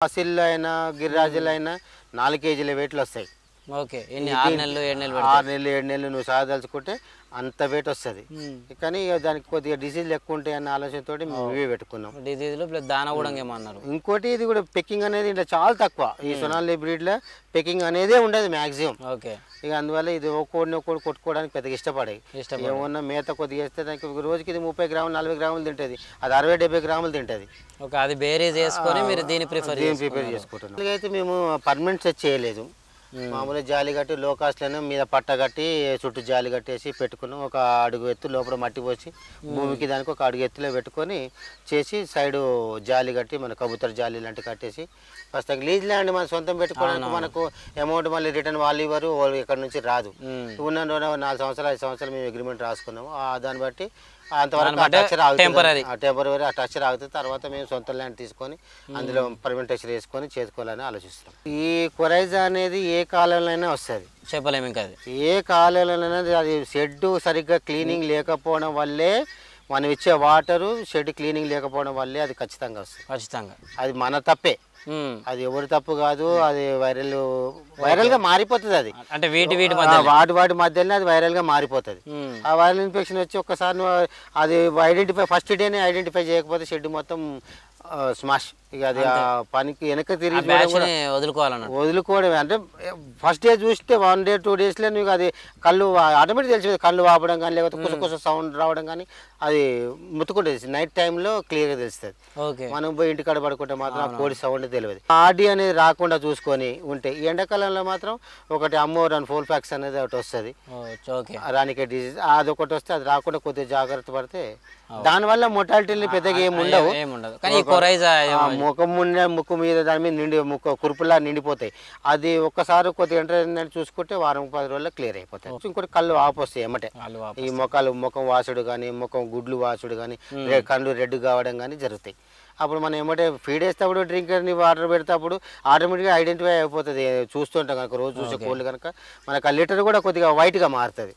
అసిల్ అయినా గిరిరాజులు అయినా 4 కేజీల వెయిట్లు వస్తాయి. ఓకే. ఎన్ని 6 నెలలు 7 నెలలు 6 నెలలు 7 నెలలు నువ్వు సాగదలుచుకుంటే అంత వెయిట్ వస్తుంది. కానీ దానికి కొద్దిగా డిసీజ్లు ఎక్కువ ఉంటాయి అన్న ఆలోచనతో మేము ఇవే పెట్టుకున్నాం. డిసీజ్లు ప్లస్ దానా కూడా ఏమన్నారు. ఇంకోటి ఇది కూడా పెక్కింగ్ అనేది ఇలా చాలా తక్కువ. ఈ సొనాలి బ్రీడ్లో పెక్కింగ్ అనేదే ఉండదు మ్యాక్సిమం. ఓకే. ఇక అందువల్ల ఇది ఒక్కోడిని కొట్టుకోవడానికి పెద్దగా ఇష్టపడాయి. ఏమన్నా మేత కొద్దిగా వేస్తే దానికి రోజుకి ఇది 30 గ్రాములు 40 గ్రాములు తింటుంది, అది 60-70 గ్రాములు తింటుంది. ఓకే. అది బేరే చేసుకొని మీరు దీన్ని ప్రిపేర్ చేసుకుంటున్నాం. అయితే మేము పర్మనెంట్ సెట్ చేయలేదు. మామూలుగా జాలి కట్టి లో కాస్ట్లోనే మీద పట్ట కట్టి చుట్టూ జాలి కట్టేసి పెట్టుకున్నాం. ఒక అడుగు ఎత్తు లోపల మట్టి పోసి భూమికి దానికి ఒక అడుగు ఎత్తులో పెట్టుకొని చేసి సైడు జాలి కట్టి మన కబూతర్ జాలి లాంటివి కట్టేసి ఫస్ట్ లీజ్ ల్యాండ్ మన సొంతం పెట్టుకోవడానికి మనకు అమౌంట్ మళ్ళీ రిటర్న్ వాళ్ళు ఇవ్వరు, ఇక్కడ నుంచి రాదు. ఉన్న 4 సంవత్సరాలు 5 సంవత్సరాలు మేము అగ్రిమెంట్ రాసుకున్నాము. దాన్ని బట్టి అంతవరకు టెంపరీ ఆ టచర్ ఆగుతుంది. తర్వాత మేము సొంత ల్యాండ్ తీసుకొని అందులో పర్మనెంట్ టచర్ వేసుకొని చేసుకోవాలని ఆలోచిస్తాం. ఈ కొరైజా అనేది ఏ కాలంలోనైనా వస్తుంది, చెప్పలేము. ఇంకా ఏ కాలంలోనైనా అది షెడ్ సరిగ్గా క్లీనింగ్ లేకపోవడం వల్లే, మనం ఇచ్చే వాటరు షెడ్ క్లీనింగ్ లేకపోవడం వల్లే అది ఖచ్చితంగా వస్తుంది. ఖచ్చితంగా అది మన తప్పే, అది ఎవరి తప్పు కాదు. అది వైరల్ గా మారిపోతుంది. అది అంటే వాటి మధ్యలోనే అది వైరల్ గా మారిపోతుంది. ఆ వైరల్ ఇన్ఫెక్షన్ వచ్చి ఒక్కసారి అది ఫస్ట్ డేనే ఐడెంటిఫై చేయకపోతే షెడ్ మొత్తం స్మాష్. ఇక అది ఆ పనికి వెనక తిరిగి వదులుకోవడమే. అంటే ఫస్ట్ డే చూస్తే 1 day 2 daysలో నీకు అది కళ్ళు ఆటోమేటిక్ తెలిసిపోతుంది. కళ్ళు వాపడం కానీ లేకపోతే కుసకుస సౌండ్ రావడం కానీ అది ముట్టుకుంటుంది. నైట్ టైంలో క్లియర్గా తెలుస్తుంది. మనం పోయి ఇంటికాడ పడుకుంటే మాత్రం ఆ కోడి సౌండ్ తెలియదు. ఆడి అనేది రాకుండా చూసుకొని ఉంటే ఈ ఎండాకాలంలో మాత్రం ఒకటి అమ్మోరన్ ఫోల్ ఫ్యాక్స్ అనేది ఒకటి వస్తుంది, రానికే డిసీజ్. అదొకటి వస్తే అది రాకుండా కొద్దిగా జాగ్రత్త పడితే దానివల్ల మొటాలిటీలు పెద్దగా ఏమి ఉండవు. ముక్కు మీద దాని మీద కురుపులా నిండిపోతాయి. అది ఒక్కసారి కొద్దిగా ఎంటర్ చూసుకుంటే వారం 10 రోజుల్లో క్లియర్ అయిపోతాయి. ఇంకోటి కళ్ళు ఆపొస్తాయి ఎమ్మటే. ఈ ముఖం వాసుడు కానీ ముఖం గుడ్లు వాసుడు కానీ కళ్ళు రెడ్ కావడం కానీ జరుగుతాయి. అప్పుడు మనం ఏమంటే ఫీడ్ వేసేటప్పుడు డ్రింకర్ని వాటర్ పెడేటప్పుడు ఆటోమేటిక్గా ఐడెంటిఫై అయిపోతుంది. చూస్తుంటాం కనుక రోజు చూసే కోళ్ళు కనుక మనకు ఆ లీటర్ కూడా కొద్దిగా వైట్గా మారుతుంది.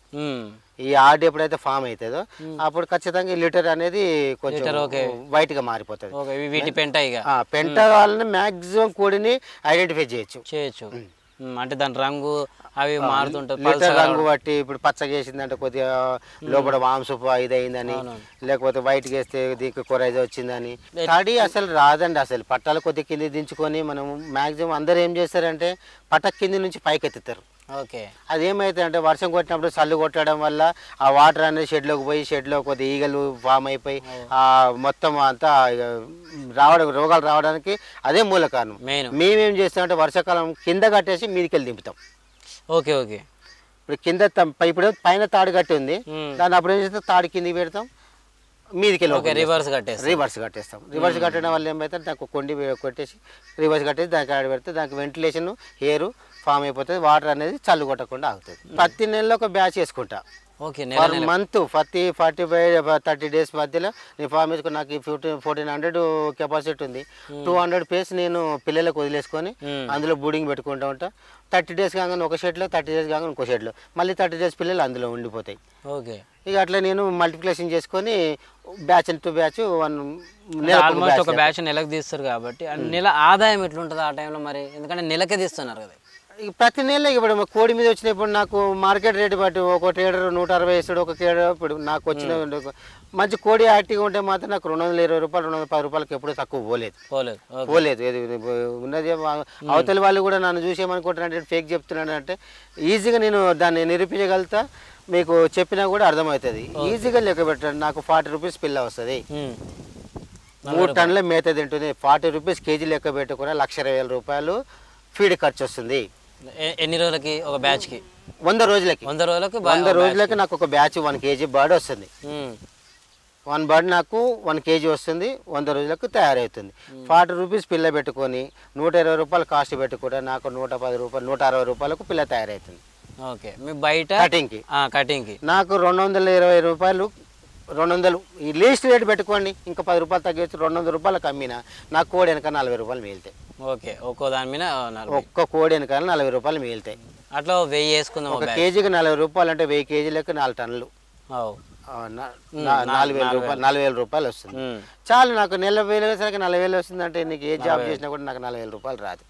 ఈ ఆర్డ్ ఎప్పుడైతే ఫామ్ అవుతుందో అప్పుడు ఖచ్చితంగా ఈ లీటర్ అనేది కొంచెం వైట్గా మారిపోతుంది. పెంట వాళ్ళని మ్యాక్సిమం కోడిని ఐడెంటిఫై చేయొచ్చు. అంటే దాని రంగు అవి మారుతుంటాయి. లీటర్ రంగు బట్టి ఇప్పుడు పచ్చగా వేసిందంటే కొద్దిగా లోపల వాంసపు ఇదైందని, లేకపోతే వైట్ వేస్తే దీనికి కొరైజా వచ్చిందని. తడి అసలు రాదండి. అసలు పట్టాలు కొద్దిగా కింది దించుకొని మనం మ్యాక్సిమం అందరూ ఏం చేస్తారంటే పట్ట కింది నుంచి పైకి ఎత్తుతారు. అది ఏమైతే అంటే వర్షం కొట్టినప్పుడు చల్లు కొట్టడం వల్ల ఆ వాటర్ అనేది షెడ్లోకి పోయి షెడ్లో కొద్ది ఈగలు ఫామ్ అయిపోయి మొత్తం అంతా రోగాలు రావడానికి అదే మూల కారణం. మేమేం చేస్తామంటే వర్షాకాలం కింద కట్టేసి మీదికి వెళ్ళి దింపుతాం. ఇప్పుడు కింద ఇప్పుడు పైన తాడు కట్టి ఉంది, దాన్ని అప్పుడు ఏం చేస్తాం, తాడు కిందికి పెడతాం, మీదికి వెళ్ళి రివర్స్ కట్టేస్తాం. రివర్స్ కట్టడం వల్ల ఏమైతే దానికి కొండి కొట్టేసి రివర్స్ కట్టేసి దానికి ఆడ పెడితే దానికి వెంటిలేషన్ ఎయిర్ ఫామ్ అయిపోతుంది. వాటర్ అనేది చల్లు కొట్టకుండా ఆగుతుంది. ప్రతి నెలలో ఒక బ్యాచ్ వేసుకుంటా. పర్ మంత్ 40-45-30 days మధ్యలో నేను ఫామ్ వేసుకుని నాకు 1400 కెపాసిటీ ఉంది. 200 పేస్ నేను పిల్లలకు వదిలేసుకొని అందులో బూడింగ్ పెట్టుకుంటూ ఉంటా. 30 days కాగానే ఒక షెడ్లో, 30 days కాగానే ఇంకో షెడ్లో, మళ్ళీ 30 days పిల్లలు అందులో ఉండిపోతాయి. ఇక అట్లా నేను మల్టిప్లికేషన్ చేసుకొని బ్యాచ్ టు బ్యాచ్ ఒక బ్యాచ్ నెలకు తీస్తారు కాబట్టి నెల ఆదాయం ఎట్లుంటుంది ఆ టైంలో మరి? ఎందుకంటే నెలకే తీస్తున్నారు కదా. ప్రతి నెల ఇప్పుడు కోడి మీద వచ్చినప్పుడు నాకు మార్కెట్ రేటు బట్టి ఒక ట్రేడర్ 160 వేస్తాడు, ఒక ట్రేడర్ ఇప్పుడు నాకు వచ్చిన మంచి కోడి యాక్టివ్గా ఉంటే మాత్రం నాకు 220 రూపాయలు 210 రూపాయలకి ఎప్పుడు తక్కువ పోలేదు. ఉన్నది అవతలి వాళ్ళు కూడా నన్ను చూసేమనుకుంటున్నారంటే ఫేక్ చెప్తున్నాడు అంటే ఈజీగా నేను దాన్ని నిరూపించగలుగుతా. మీకు చెప్పినా కూడా అర్థమవుతుంది. ఈజీగా లెక్క పెట్టండి. నాకు 40 రూపీస్ పిల్ల వస్తుంది, 3 టన్నుల మేత తింటుంది. 40 రూపీస్ కేజీ లెక్క పెట్టుకుని 1,20,000 రూపాయలు ఫీడ్ ఖర్చు వస్తుంది. ఎన్ని రోజులకి ఒక బ్యాచ్ కి? 100 రోజులకి. 100 రోజులకి నాకు ఒక బ్యాచ్ 1 kg బర్డ్ వస్తుంది. 1 బర్డ్ నాకు 1 kg వస్తుంది. 100 రోజులకు తయారవుతుంది. 40 రూపీస్ పిల్ల పెట్టుకొని 120 రూపాయలు కాస్ట్ పెట్టుకుంటే నాకు 110 రూపాయలు 160 రూపాయలకు పిల్ల తయారవుతుంది. బయట కటింగ్ నాకు 220 రూపాయలు 200 ఈ లీస్ట్ రేట్ పెట్టుకోండి. ఇంకా 10 రూపాయలు తగ్గించి 200 రూపాయలకు అమ్మినా నాకు కోడి వెనక 40 రూపాయలు మిగులుతాయి. ఒక్క కోడి వెనక 40 రూపాయలు మిగులుతాయి. అట్లా 1000 వేసుకుందాం. ఒక కేజీకి 40 రూపాయలు అంటే 1000 కేజీలకు 4 టన్నులు. 4,000 వస్తుంది. చాలు నాకు నెల వేలు వేసరికి 40,000 వస్తుంది అంటే నీకు ఏ జాబ్ చేసినా కూడా నాకు 40,000 రూపాయలు రాదు.